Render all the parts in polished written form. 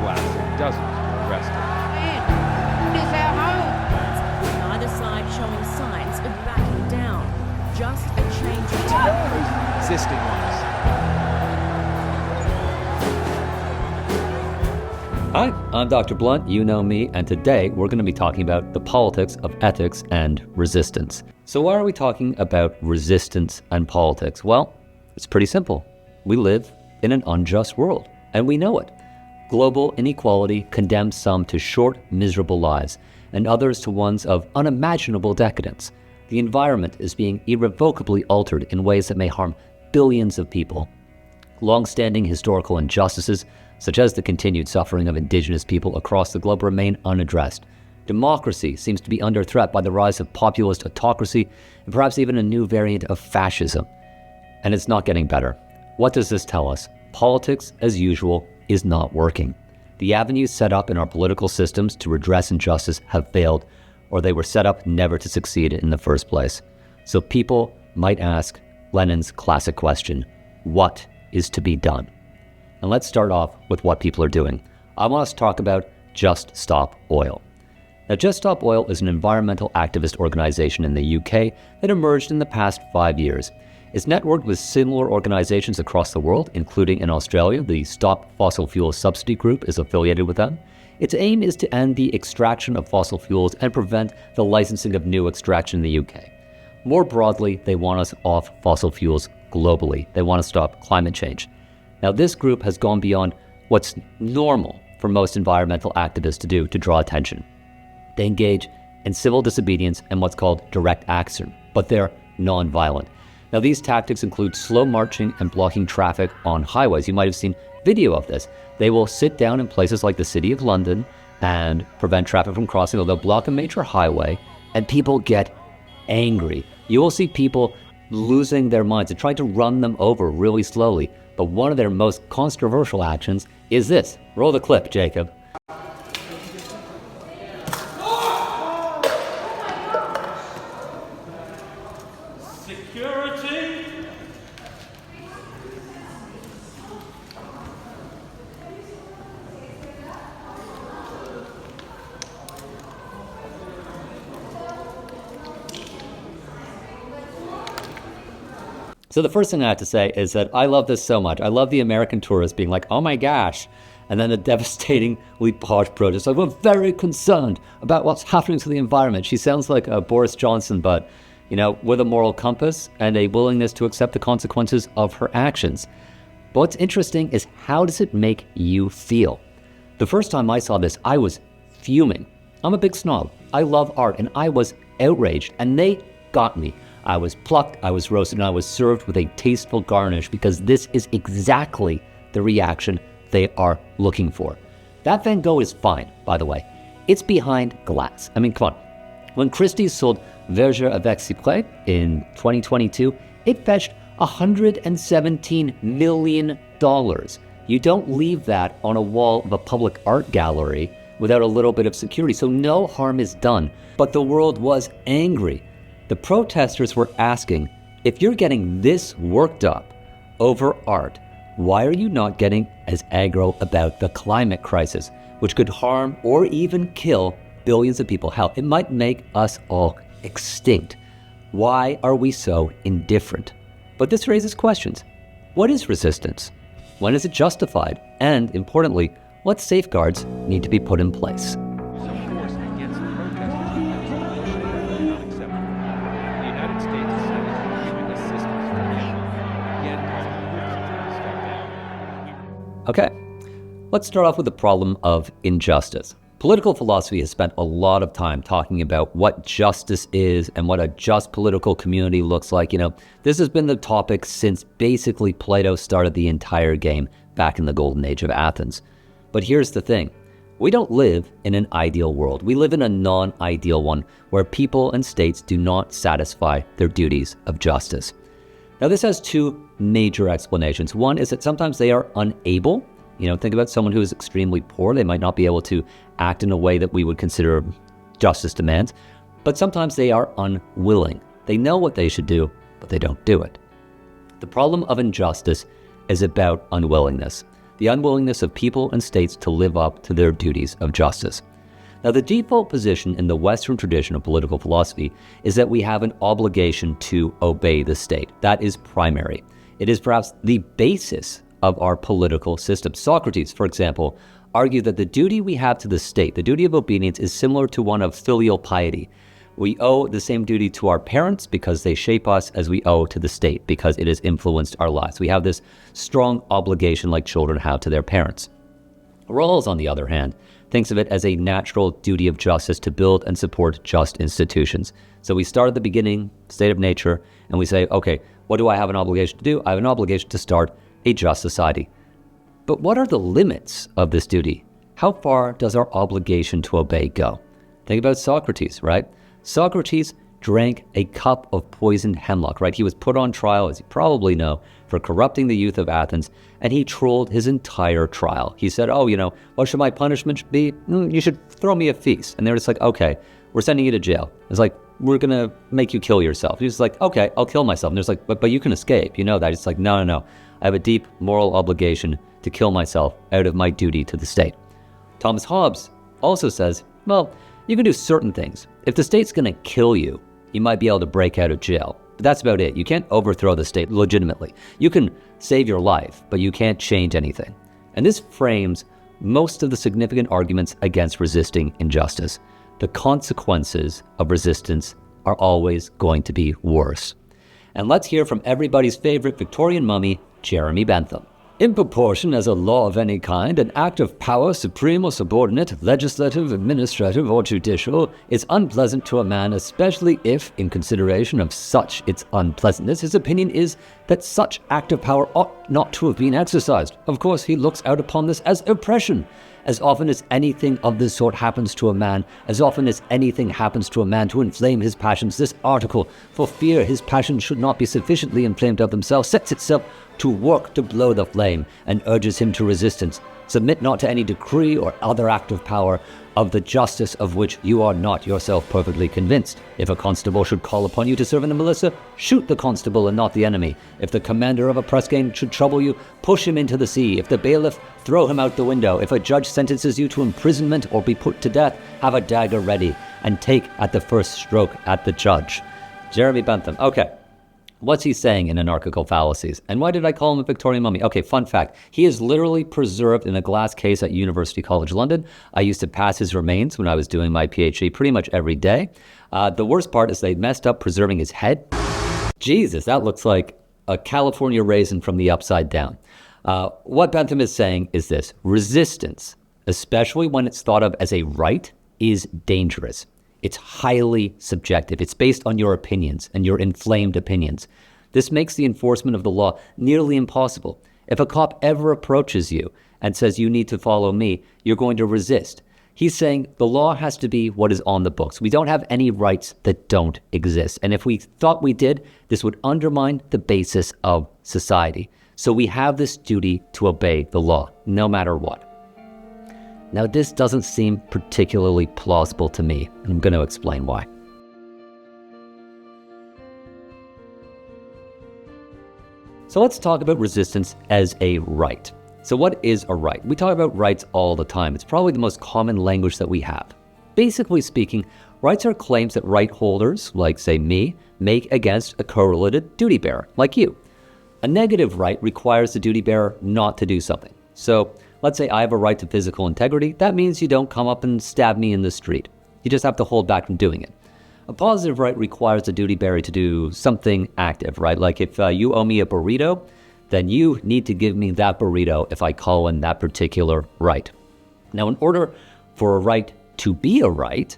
glass and doesn't the rest of it. Is our home. With neither side showing signs of backing down. Just a change of tone. Existing ones. Hi, I'm Dr. Blunt, you know me, and today we're going to be talking about the politics of ethics and resistance. So why are we talking about resistance and politics? Well, it's pretty simple. We live in an unjust world, and we know it. Global inequality condemns some to short, miserable lives, and others to ones of unimaginable decadence. The environment is being irrevocably altered in ways that may harm billions of people. Long-standing historical injustices, such as the continued suffering of indigenous people across the globe, remain unaddressed. Democracy seems to be under threat by the rise of populist autocracy and perhaps even a new variant of fascism. And it's not getting better. What does this tell us? Politics, as usual, is not working. The avenues set up in our political systems to redress injustice have failed, or they were set up never to succeed in the first place. So people might ask Lenin's classic question, what is to be done? And let's start off with what people are doing. I want us to talk about Just Stop Oil. Now, Just Stop Oil is an environmental activist organization in the UK that emerged in the past 5 years. It's networked with similar organizations across the world, including in Australia. The Stop Fossil Fuel Subsidy Group is affiliated with them. Its aim is to end the extraction of fossil fuels and prevent the licensing of new extraction in the UK. More broadly, they want us off fossil fuels globally. They want to stop climate change. Now, this group has gone beyond what's normal for most environmental activists to do to draw attention. They engage in civil disobedience and what's called direct action, but they're non-violent. Now, these tactics include slow marching and blocking traffic on highways. You might have seen video of this. They will sit down in places like the City of London and prevent traffic from crossing. They'll block a major highway, and people get angry. You will see people losing their minds and trying to run them over really slowly. But one of their most controversial actions is this. Roll the clip, Jacob. Security. So the first thing I have to say is that I love this so much. I love the American tourists being like, oh my gosh. And then the devastatingly harsh protest. Like, we're very concerned about what's happening to the environment. She sounds like Boris Johnson, but, with a moral compass and a willingness to accept the consequences of her actions. But what's interesting is, how does it make you feel? The first time I saw this, I was fuming. I'm a big snob. I love art, and I was outraged, and they got me. I was plucked, I was roasted, and I was served with a tasteful garnish because this is exactly the reaction they are looking for. That Van Gogh is fine, by the way. It's behind glass. I mean, come on. When Christie's sold Verger avec Cyprès in 2022, it fetched $117 million. You don't leave that on a wall of a public art gallery without a little bit of security, so no harm is done. But the world was angry. The protesters were asking, if you're getting this worked up over art, why are you not getting as aggro about the climate crisis, which could harm or even kill billions of people? Hell, it might make us all extinct. Why are we so indifferent? But this raises questions. What is resistance? When is it justified? And importantly, what safeguards need to be put in place? Okay, let's start off with the problem of injustice. Political philosophy has spent a lot of time talking about what justice is and what a just political community looks like. This has been the topic since basically Plato started the entire game back in the golden age of Athens. But here's the thing. We don't live in an ideal world. We live in a non-ideal one where people and states do not satisfy their duties of justice. Now, this has two major explanations. One is that sometimes they are unable. Think about someone who is extremely poor. They might not be able to act in a way that we would consider justice demands, but sometimes they are unwilling. They know what they should do, but they don't do it. The problem of injustice is about unwillingness. the unwillingness of people and states to live up to their duties of justice. Now, the default position in the Western tradition of political philosophy is that we have an obligation to obey the state. That is primary. It is perhaps the basis of our political system. Socrates, for example, argued that the duty we have to the state, the duty of obedience, is similar to one of filial piety. We owe the same duty to our parents because they shape us as we owe to the state because it has influenced our lives. We have this strong obligation like children have to their parents. Rawls, on the other hand, thinks of it as a natural duty of justice to build and support just institutions. So we start at the beginning, state of nature, and we say, okay, what do I have an obligation to do? I have an obligation to start a just society. But what are the limits of this duty? How far does our obligation to obey go? Think about Socrates, right? Socrates drank a cup of poisoned hemlock, right? He was put on trial, as you probably know, for corrupting the youth of Athens, and he trolled his entire trial. He said, what should my punishment be? You should throw me a feast. And they're just like, okay, we're sending you to jail. It's like, we're going to make you kill yourself. He's like, okay, I'll kill myself. And there's like, but you can escape. You know that. It's like, no. I have a deep moral obligation to kill myself out of my duty to the state. Thomas Hobbes also says, you can do certain things. If the state's going to kill you, you might be able to break out of jail. But that's about it. You can't overthrow the state legitimately. You can save your life, but you can't change anything. And this frames most of the significant arguments against resisting injustice. The consequences of resistance are always going to be worse. And let's hear from everybody's favorite Victorian mummy, Jeremy Bentham. In proportion as a law of any kind, an act of power, supreme or subordinate, legislative, administrative, or judicial, is unpleasant to a man, especially if, in consideration of such its unpleasantness, his opinion is that such act of power ought not to have been exercised. Of course, he looks out upon this as oppression. As often as anything of this sort happens to a man, as often as anything happens to a man to inflame his passions, this article, for fear his passions should not be sufficiently inflamed of themselves, sets itself to work to blow the flame, and urges him to resistance. Submit not to any decree or other act of power, of the justice of which you are not yourself perfectly convinced. If a constable should call upon you to serve in the militia, shoot the constable and not the enemy. If the commander of a press gang should trouble you, push him into the sea. If the bailiff, throw him out the window. If a judge sentences you to imprisonment or be put to death, have a dagger ready, and take at the first stroke at the judge. Jeremy Bentham. Okay. What's he saying in Anarchical Fallacies? And why did I call him a Victorian mummy? Okay, fun fact. He is literally preserved in a glass case at University College London. I used to pass his remains when I was doing my PhD pretty much every day. The worst part is they messed up preserving his head. Jesus, that looks like a California raisin from the upside down. What Bentham is saying is this: resistance, especially when it's thought of as a right, is dangerous. It's highly subjective. It's based on your opinions and your inflamed opinions. This makes the enforcement of the law nearly impossible. If a cop ever approaches you and says you need to follow me, you're going to resist. He's saying the law has to be what is on the books. We don't have any rights that don't exist. And if we thought we did, this would undermine the basis of society. So we have this duty to obey the law, no matter what. Now, this doesn't seem particularly plausible to me, and I'm going to explain why. So let's talk about resistance as a right. So what is a right? We talk about rights all the time. It's probably the most common language that we have. Basically speaking, rights are claims that right holders, like say me, make against a correlated duty bearer, like you. A negative right requires the duty bearer not to do something. So let's say I have a right to physical integrity. That means you don't come up and stab me in the street. You just have to hold back from doing it. A positive right requires the duty bearer to do something active, right? Like if you owe me a burrito, then you need to give me that burrito if I call in that particular right. Now, in order for a right to be a right,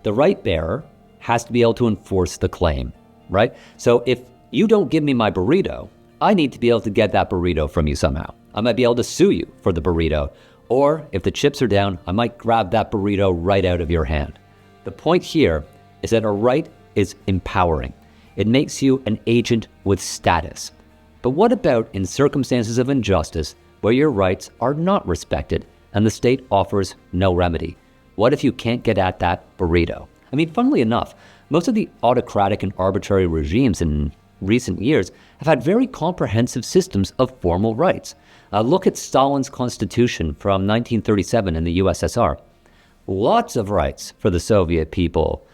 the right bearer has to be able to enforce the claim, right? So if you don't give me my burrito, I need to be able to get that burrito from you somehow. I might be able to sue you for the burrito. Or if the chips are down, I might grab that burrito right out of your hand. The point here is that a right is empowering. It makes you an agent with status. But what about in circumstances of injustice where your rights are not respected and the state offers no remedy? What if you can't get at that burrito? I mean, funnily enough, most of the autocratic and arbitrary regimes in recent years have had very comprehensive systems of formal rights. Look at Stalin's constitution from 1937 in the USSR. Lots of rights for the Soviet people,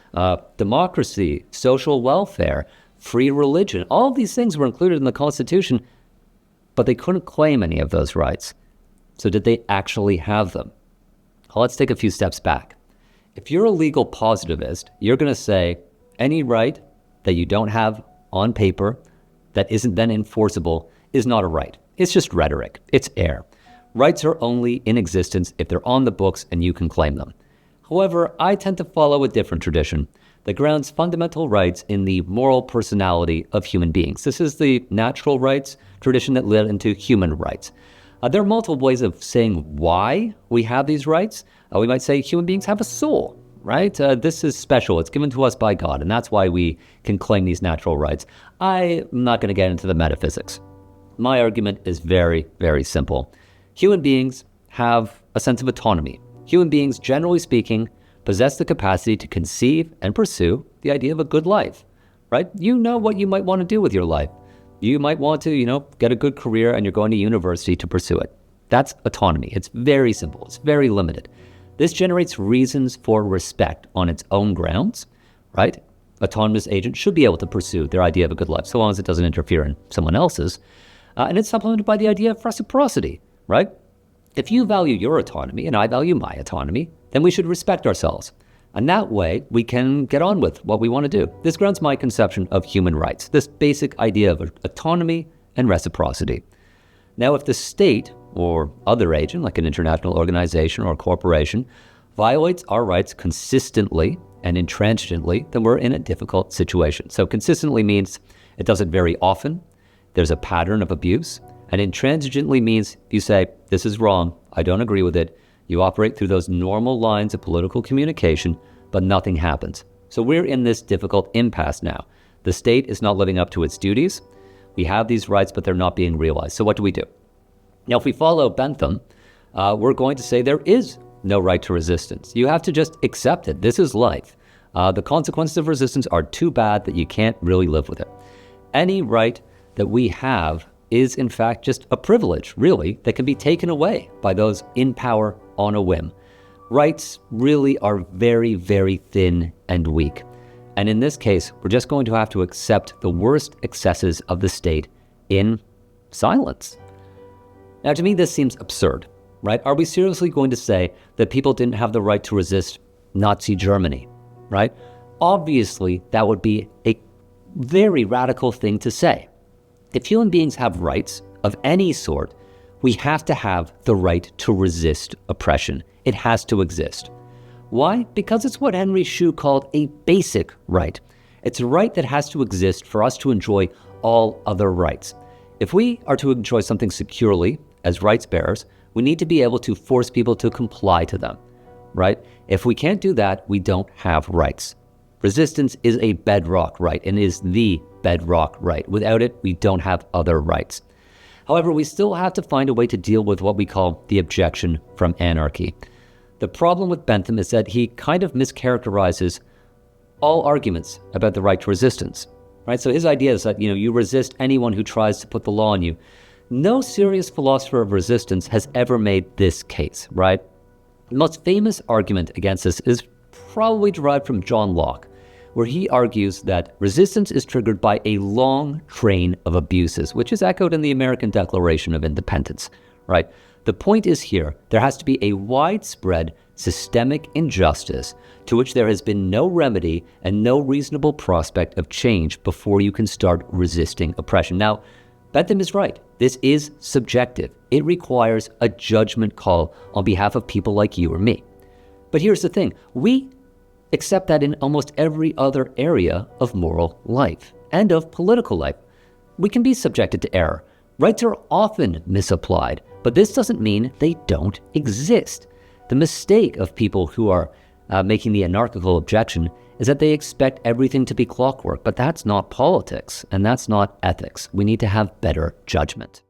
democracy, social welfare, free religion. All of these things were included in the Constitution, but they couldn't claim any of those rights. So did they actually have them? Well, let's take a few steps back. If you're a legal positivist, you're going to say any right that you don't have on paper that isn't then enforceable is not a right. It's just rhetoric. It's air. Rights are only in existence if they're on the books and you can claim them. However, I tend to follow a different tradition that grounds fundamental rights in the moral personality of human beings. This is the natural rights tradition that led into human rights. There are multiple ways of saying why we have these rights. We might say human beings have a soul, right? This is special. It's given to us by God, and that's why we can claim these natural rights. I'm not going to get into the metaphysics. My argument is very, very simple. Human beings have a sense of autonomy. Human beings, generally speaking, possess the capacity to conceive and pursue the idea of a good life, right? You know what you might want to do with your life. You might want to, get a good career and you're going to university to pursue it. That's autonomy. It's very simple. It's very limited. This generates reasons for respect on its own grounds, right? Autonomous agents should be able to pursue their idea of a good life so long as it doesn't interfere in someone else's. And it's supplemented by the idea of reciprocity, right? If you value your autonomy and I value my autonomy, then we should respect ourselves. And that way, we can get on with what we want to do. This grounds my conception of human rights, this basic idea of autonomy and reciprocity. Now, if the state or other agent, like an international organization or a corporation, violates our rights consistently and intransigently, then we're in a difficult situation. So consistently means it does it very often. There's a pattern of abuse. And intransigently means you say, this is wrong, I don't agree with it. You operate through those normal lines of political communication, but nothing happens. So we're in this difficult impasse now. The state is not living up to its duties. We have these rights, but they're not being realized. So what do we do? Now, if we follow Bentham, we're going to say there is no right to resistance. You have to just accept it. This is life. The consequences of resistance are too bad that you can't really live with it. Any right that we have is, in fact, just a privilege, really, that can be taken away by those in power on a whim. Rights really are very, very thin and weak. And in this case, we're just going to have to accept the worst excesses of the state in silence. Now, to me, this seems absurd, right? Are we seriously going to say that people didn't have the right to resist Nazi Germany, right? Obviously, that would be a very radical thing to say. If human beings have rights of any sort, we have to have the right to resist oppression. It has to exist. Why? Because it's what Henry Shue called a basic right. It's a right that has to exist for us to enjoy all other rights. If we are to enjoy something securely as rights bearers, we need to be able to force people to comply to them, right? If we can't do that, we don't have rights. Resistance is a bedrock right and is the bedrock right. Without it, we don't have other rights. However, we still have to find a way to deal with what we call the objection from anarchy. The problem with Bentham is that he kind of mischaracterizes all arguments about the right to resistance, right? So his idea is that, you resist anyone who tries to put the law on you. No serious philosopher of resistance has ever made this case, right? The most famous argument against this is probably derived from John Locke, where he argues that resistance is triggered by a long train of abuses, which is echoed in the American Declaration of Independence, right? The point is here, there has to be a widespread systemic injustice to which there has been no remedy and no reasonable prospect of change before you can start resisting oppression. Now, Bentham is right. This is subjective. It requires a judgment call on behalf of people like you or me. But here's the thing. We accept that in almost every other area of moral life and of political life. We can be subjected to error. Rights are often misapplied, but this doesn't mean they don't exist. The mistake of people who are making the anarchical objection is that they expect everything to be clockwork, but that's not politics and that's not ethics. We need to have better judgment.